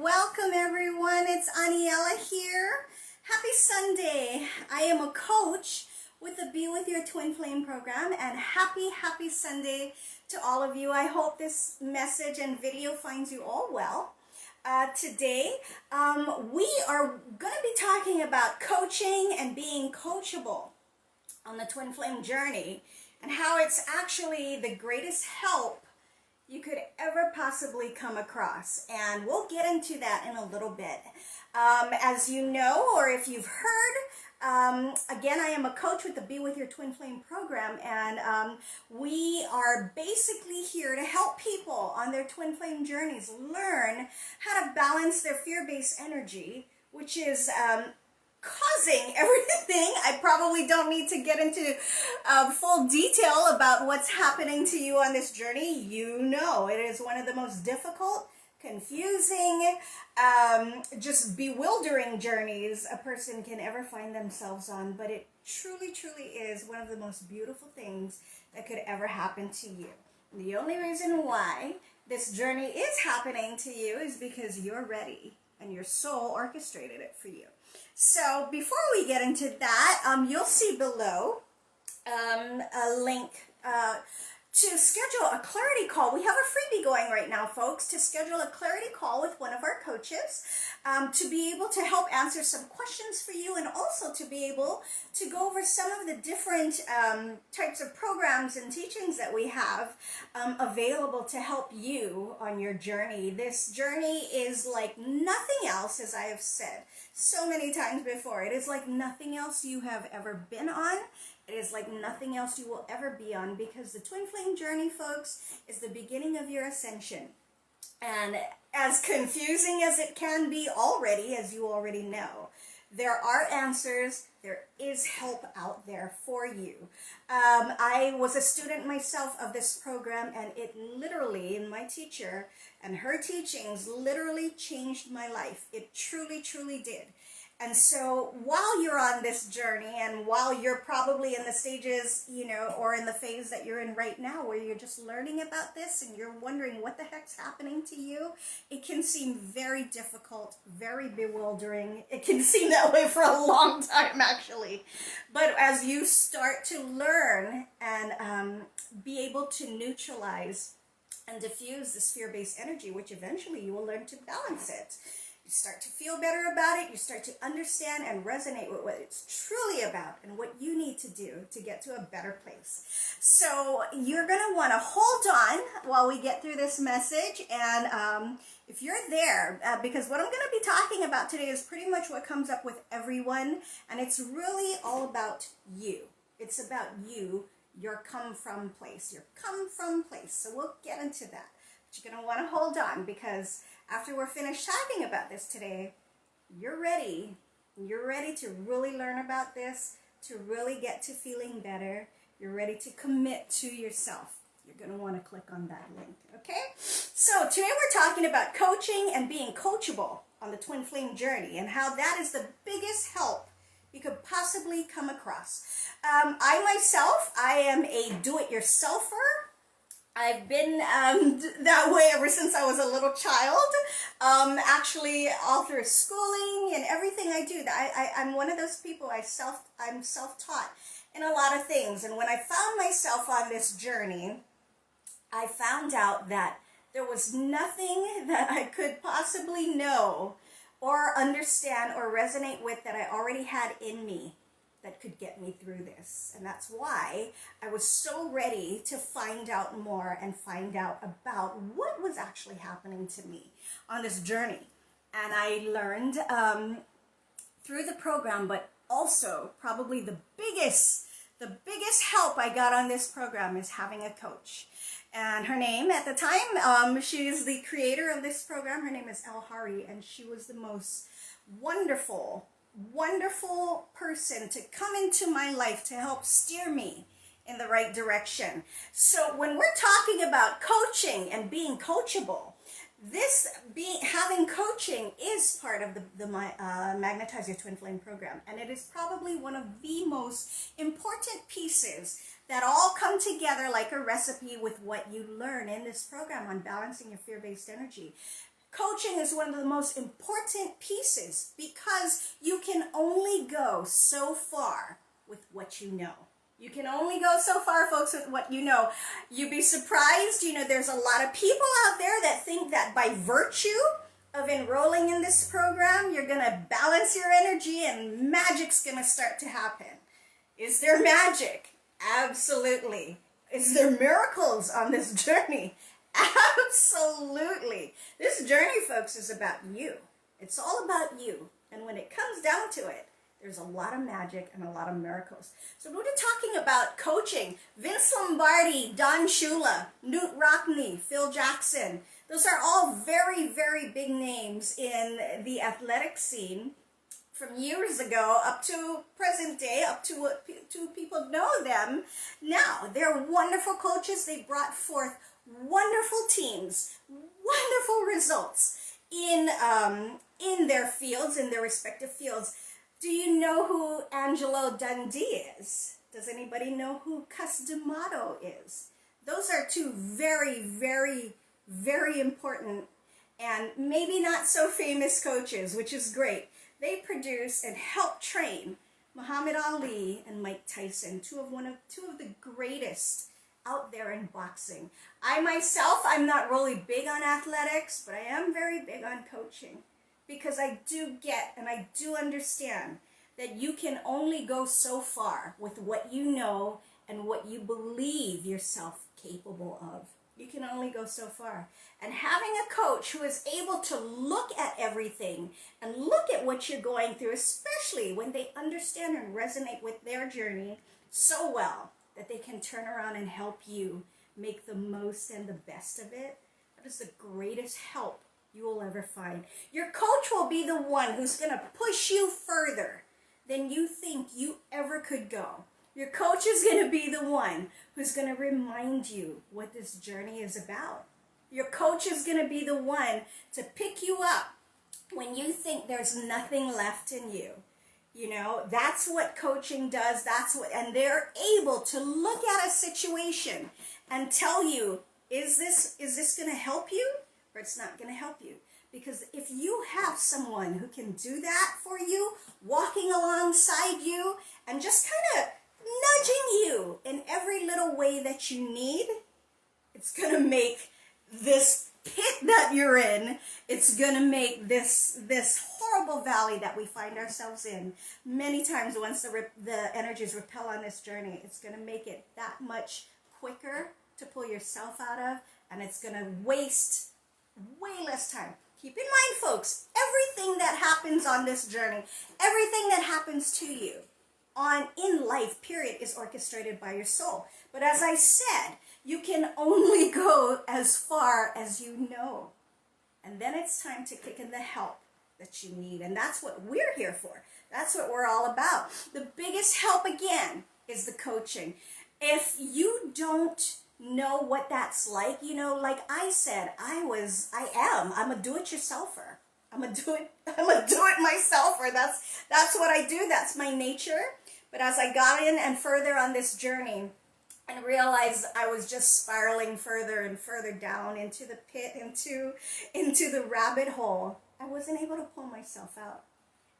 welcome everyone. It's Elle here. Happy Sunday. I am a coach with the Be With Your Twin Flame program, and happy Sunday to all of you. I hope this message and video finds you all well. Today, we are going to be talking about coaching and being coachable on the twin flame journey, and how it's actually the greatest help you could ever possibly come across. And we'll get into that in a little bit. As you know, or if you've heard, again, I am a coach with the Be With Your Twin Flame program, and we are basically here to help people on their twin flame journeys learn how to balance their fear-based energy, which is causing everything. I probably don't need to get into full detail about what's happening to you on this journey. You know, it is one of the most difficult, confusing, just bewildering journeys a person can ever find themselves on, but it truly is one of the most beautiful things that could ever happen to you. The only reason why this journey is happening to you is because you're ready and your soul orchestrated it for you. So before we get into that, you'll see below a link to schedule a clarity call. We have a freebie going right now, folks, to schedule a clarity call with one of our coaches to be able to help answer some questions for you, and also to be able to go over some of the different types of programs and teachings that we have available to help you on your journey. This journey is like nothing else, as I have said so many times before. It is like nothing else you have ever been on. It is like nothing else you will ever be on, because the twin flame journey, folks, is the beginning of your ascension. And as confusing as it can be already, as you already know, there are answers. There is help out there for you. I was a student myself of this program, and it literally, and my teacher and her teachings literally changed my life. It truly did. And so while you're on this journey, and while you're probably in the stages, you know, or in the phase that you're in right now, where you're just learning about this and you're wondering what the heck's happening to you, it can seem very difficult, very bewildering. It can seem that way for a long time, actually. But as you start to learn and be able to neutralize and diffuse this fear-based energy, which eventually you will learn to balance it, you start to feel better about it. You start to understand and resonate with what it's truly about and what you need to do to get to a better place. So you're going to want to hold on while we get through this message. And if you're there, because what I'm going to be talking about today is pretty much what comes up with everyone. And it's really all about you. It's about you, your come from place, your come from place. So we'll get into that. But you're going to want to hold on, because after we're finished talking about this today, you're ready. You're ready to really learn about this, to really get to feeling better. You're ready to commit to yourself. You're going to want to click on that link, okay? So today we're talking about coaching and being coachable on the twin flame journey, and how that is the biggest help you could possibly come across. I myself, I am a do-it-yourselfer. I've been that way ever since I was a little child. Actually, all through schooling and everything I do, I'm one of those people. I'm self-taught in a lot of things. And when I found myself on this journey, I found out that there was nothing that I could possibly know or understand or resonate with that I already had in me that could get me through this. And that's why I was so ready to find out more and find out about what was actually happening to me on this journey. And I learned through the program, but also probably the biggest help I got on this program is having a coach. And her name at the time, she's the creator of this program. Her name is Elle, and she was the most wonderful person to come into my life to help steer me in the right direction. So when we're talking about coaching and being coachable, having coaching is part of the Magnetize Your Twin Flame program, and it is probably one of the most important pieces that all come together like a recipe with what you learn in this program on balancing your fear-based energy. Coaching is one of the most important pieces because you can only go so far with what you know. You can only go so far, folks, with what you know. You'd be surprised, there's a lot of people out there that think that by virtue of enrolling in this program, you're going to balance your energy and magic's going to start to happen. Is there magic? Absolutely. Is there miracles on this journey? Absolutely. This journey, folks, is about you. It's all about you. And when it comes down to it, there's a lot of magic and a lot of miracles. So we're talking about coaching. Vince Lombardi, Don Shula, Newt Rockney, Phil Jackson. Those are all very, very big names in the athletic scene from years ago up to present day, up to what people know them now. They're wonderful coaches. They brought forth wonderful teams, wonderful results in their fields, in their respective fields. Do you know who Angelo Dundee is? Does anybody know who Cus D'Amato is? Those are two very, very, very important and maybe not so famous coaches, which is great. They produce and help train Muhammad Ali and Mike Tyson, two of the greatest out there in boxing. I myself, I'm not really big on athletics, but I am very big on coaching because I do get and I do understand that you can only go so far with what you know and what you believe yourself capable of. You can only go so far. And having a coach who is able to look at everything and look at what you're going through, especially when they understand and resonate with their journey so well that they can turn around and help you make the most and the best of it, that is the greatest help you will ever find. Your coach will be the one who's going to push you further than you think you ever could go. Your coach is going to be the one who's going to remind you what this journey is about. Your coach is going to be the one to pick you up when you think there's nothing left in you. That's what coaching does. And they're able to look at a situation and tell you, is this going to help you or it's not going to help you? Because if you have someone who can do that for you, walking alongside you and just kind of nudging you in every little way that you need, it's going to make this pit that you're in, it's going to make this horrible valley that we find ourselves in many times once the energies repel on this journey, it's going to make it that much quicker to pull yourself out of, and it's going to waste way less time. Keep in mind, folks, everything that happens on this journey, everything that happens to you in life, period, is orchestrated by your soul. But as I said, you can only go as far as you know. And then it's time to kick in the help that you need. And that's what we're here for. That's what we're all about. The biggest help, again, is the coaching. If you don't know what that's like, like I said, I'm a do-it-yourselfer. I'm a do-it-myselfer. That's what I do. That's my nature. But as I got in and further on this journey and realized I was just spiraling further and further down into the pit, into the rabbit hole, I wasn't able to pull myself out.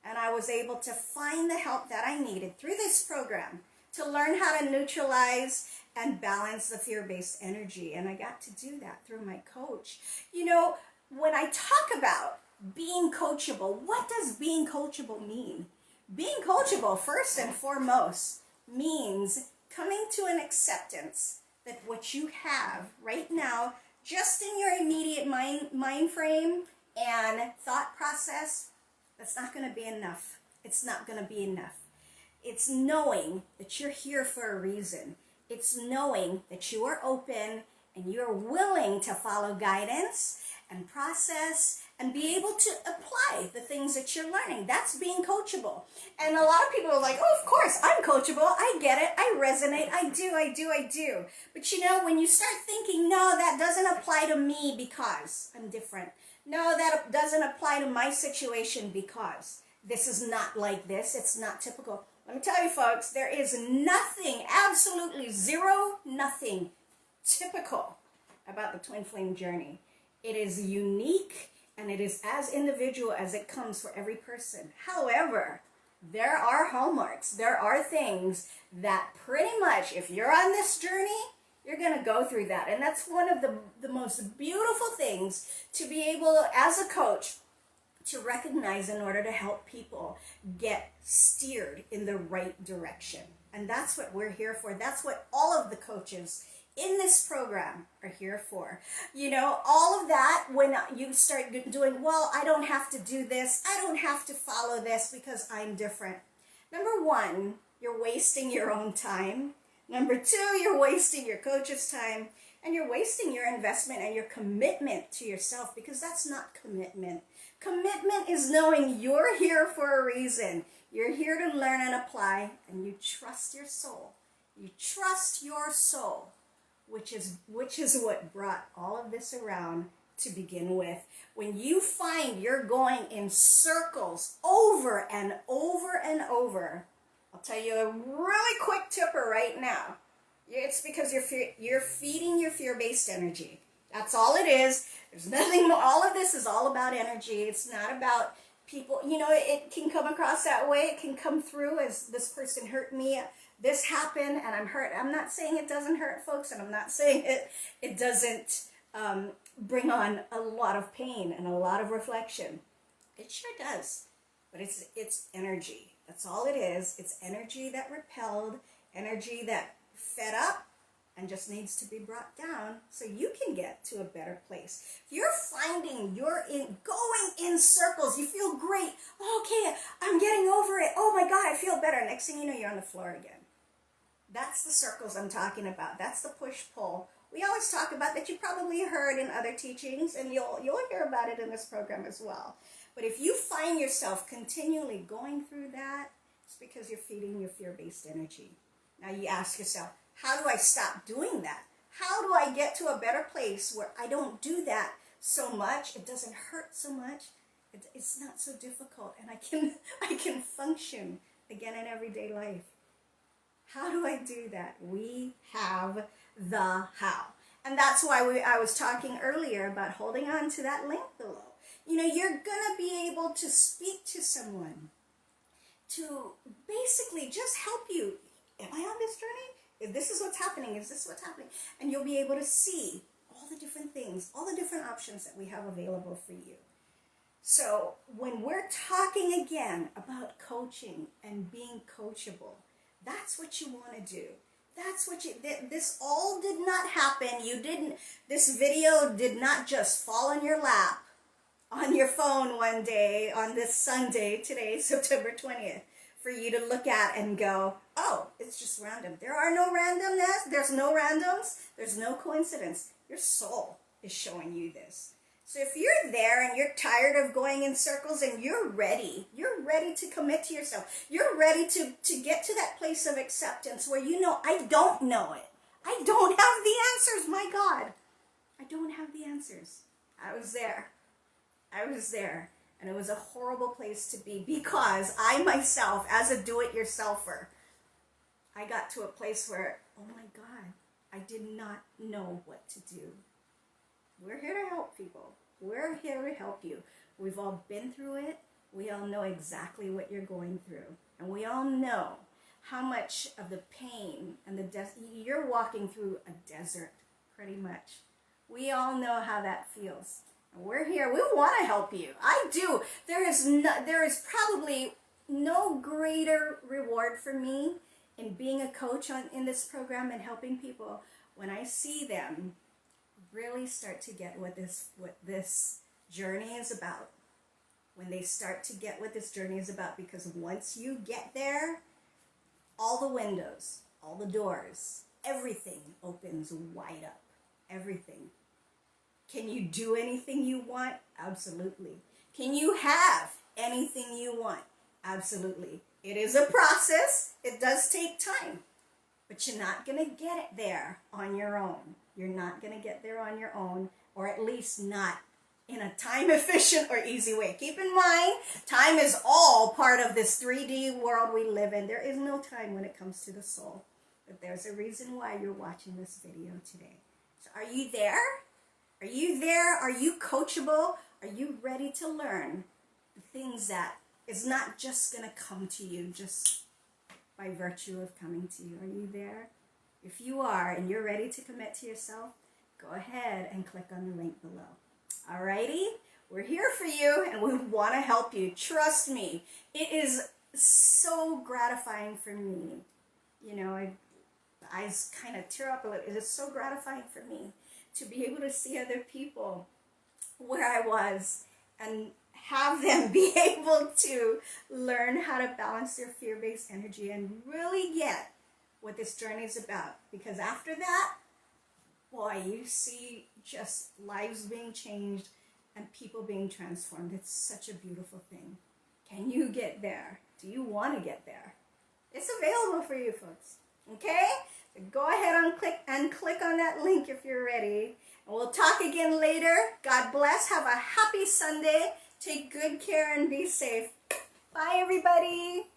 And I was able to find the help that I needed through this program to learn how to neutralize and balance the fear-based energy. And I got to do that through my coach. When I talk about being coachable, what does being coachable mean? Being coachable, first and foremost, means coming to an acceptance that what you have right now, just in your immediate mind frame and thought process, that's not going to be enough. It's not going to be enough. It's knowing that you're here for a reason. It's knowing that you are open and you're willing to follow guidance and process and be able to apply the things that you're learning. That's being coachable. And a lot of people are like, oh, of course, I'm coachable. I get it. I resonate. I do. But when you start thinking, no, that doesn't apply to me because I'm different. No, that doesn't apply to my situation because this is not like this. It's not typical. Let me tell you, folks, there is nothing, absolutely zero, nothing typical about the twin flame journey. It is unique. and it is as individual as it comes for every person. However, there are hallmarks. There are things that pretty much, if you're on this journey, you're going to go through that. And that's one of the most beautiful things to be able, as a coach, to recognize in order to help people get steered in the right direction. And that's what we're here for. That's what all of the coaches in this program are here for. You know, all of that, when you start doing, well, I don't have to do this, I don't have to follow this because I'm different. Number one, you're wasting your own time. Number two, you're wasting your coach's time, and you're wasting your investment and your commitment to yourself, because that's not commitment. Commitment is knowing you're here for a reason. You're here to learn and apply, and you trust your soul. You trust your soul, which is what brought all of this around to begin with. When you find you're going in circles over and over and over, I'll tell you a really quick tipper right now. It's because you're feeding your fear-based energy. That's all it is. There's nothing more. All of this is all about energy. It's not about people. You know, it can come across that way. It can come through as, this person hurt me, this happened, and I'm hurt. I'm not saying it doesn't hurt, folks, and I'm not saying it doesn't bring on a lot of pain and a lot of reflection. It sure does. But it's energy. That's all it is. It's energy that repelled, energy that fed up, and just needs to be brought down so you can get to a better place. If you're finding you're going in circles, you feel great. Oh, okay, I'm getting over it. Oh my God, I feel better. Next thing you know, you're on the floor again. That's the circles I'm talking about. That's the push-pull. We always talk about that. You probably heard in other teachings, and you'll hear about it in this program as well. But if you find yourself continually going through that, it's because you're feeding your fear-based energy. Now you ask yourself, how do I stop doing that? How do I get to a better place where I don't do that so much? It doesn't hurt so much. It's not so difficult, and I can function again in everyday life. How do I do that? We have the how. And that's why I was talking earlier about holding on to that link below. You know, you're going to be able to speak to someone to basically just help you. Am I on this journey? If this is what's happening, is this what's happening? And you'll be able to see all the different things, all the different options that we have available for you. So when we're talking again about coaching and being coachable, that's what you want to do. That's what this all did not happen. This video did not just fall in your lap on your phone one day on this Sunday, today, September 20th. For you to look at and go, oh, it's just random. There are no randomness. There's no randoms. There's no coincidence. Your soul is showing you this. So if you're there and you're tired of going in circles and you're ready to commit to yourself. You're ready to get to that place of acceptance where you know, I don't know it. I don't have the answers, my God. I don't have the answers. I was there. And it was a horrible place to be, because I myself, as a do-it-yourselfer, I got to a place where, oh my God, I did not know what to do. We're here to help people. We're here to help you. We've all been through it. We all know exactly what you're going through. And we all know how much of the pain and you're walking through a desert, pretty much. We all know how that feels. We're here. We want to help you. I do. There is probably no greater reward for me in being a coach in this program and helping people when I see them really start to get what this journey is about. When they start to get what this journey is about, because once you get there, all the windows, all the doors, everything opens wide up. Everything. Can you do anything you want? Absolutely. Can you have anything you want? Absolutely. It is a process. It does take time. But you're not going to get it there on your own. You're not going to get there on your own, or at least not in a time-efficient or easy way. Keep in mind, time is all part of this 3D world we live in. There is no time when it comes to the soul. But there's a reason why you're watching this video today. So are you there? Are you there? Are you coachable? Are you ready to learn the things that is not just going to come to you just by virtue of coming to you? Are you there? If you are and you're ready to commit to yourself, go ahead and click on the link below. Alrighty? We're here for you and we want to help you. Trust me. It is so gratifying for me. You know, the eyes kind of tear up a little. It is so gratifying for me to be able to see other people where I was and have them be able to learn how to balance their fear-based energy and really get what this journey is about. Because after that, boy, you see just lives being changed and people being transformed. It's such a beautiful thing. Can you get there? Do you want to get there? It's available for you folks. Okay? So go ahead and click on that link if you're ready. And we'll talk again later. God bless. Have a happy Sunday. Take good care and be safe. Bye, everybody.